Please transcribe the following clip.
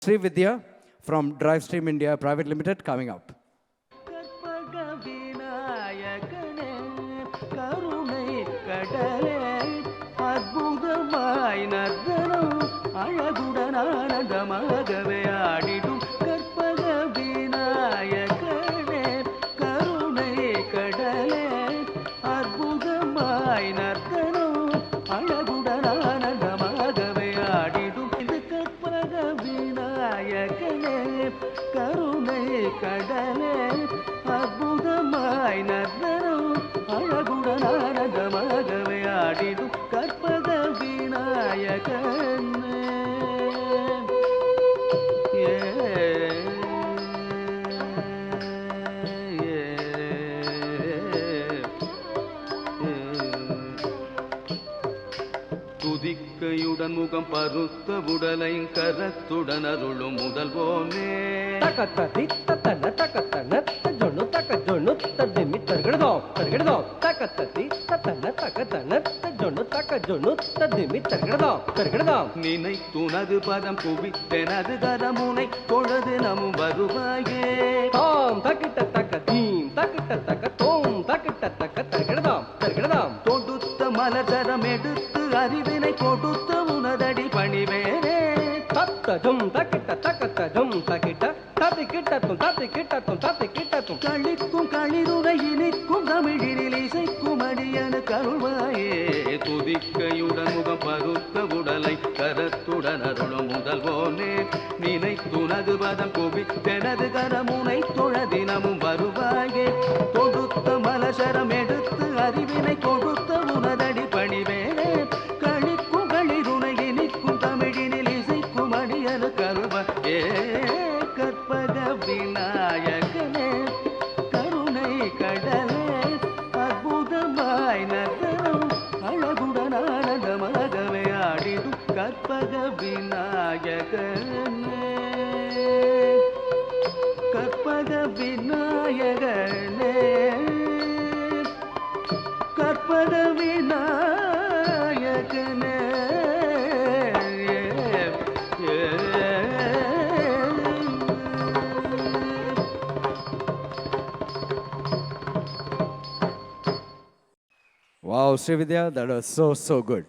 Srividya from Drivestream India Private Limited coming up. அற்புதமாய் நர்த்தனம் அழகுடன் ஆனந்தமாகவே ஆடிடும் கற்பக விநாயகனே கருணை கடலே அற்புதமாய் நர்த்தனம் அழகுடன் ஆனந்தமாகவே ஆடிடும் இது கற்பக விநாயகனே கருணை கடலே அற்புதமாய் நர்த்தனம் அழகுடன் ஆனந்தமாகவே ஆடிடும் கற்பக விநாயகனே துதிக்கையுடன் முகம் பருத்த உடலை கரத்துடன் அருளும் முதல்வோனே தக்கத்தி தத்தன தக்கத்தன தஜொண்ணு தக்கஜொண்ணு ததிமி தர்கடதோம் தர்கடதோம் தக்கத்தி தத்தன தக்கத்தன தஜொண்ணு தக்கஜொண்ணு ததிமி தர்கடதோம் தர்கடதோம் நினைத்துனது பதம் குவித்தெனது கரமுனை தொழுது நமும் வருவாயே தாம் தக்கிட்ட தக்க தீம் தக்கிட்ட தக்க தோம் தக்கிட்ட தக்க தர்கடதோம் தர்கடதோம் தொடுத்த மலர்தரம் எடுத்து அறிவினை கொடுத்த உனதடி பணிவேனே தத்தஜும் தக்கிட்ட தக்கத்தஜும் தக்கிட்ட தத்தி கிட்டத்தும் தத்தி கிட்டத்தும் தத்தி கிட்டத்தும் களிக்கும் களிருரை இனிக்கும் தமிழினில் இசைக்கும் அடியனு கருள்வாயே துதிக்கையுடன் முகம் பருத்த உடலை கரத்துடன் அருளும் முதல்வோனே நினைத்துனது பதம் குவித்தெனது கரமுனை தொழ தினமும் வருவாயே தொடுத்த மலசரம் எடுத்து அறிவினை கொடுத்த உனதடி பணிவேனே களிக்கும் களிருரை இனிக்கும் தமிழினில் இசைக்கும் அடியனு கருள்வாயே கற்பக விநாயகனே கருணை கடலே அற்புதமாய் நர்த்தனம் அழகுடன் ஆனந்தமாகவே ஆடிடும் கற்பக விநாயகனே கற்பக விநாயகனே கற்பக விநாயகனே Wow, Srividya, that was so good.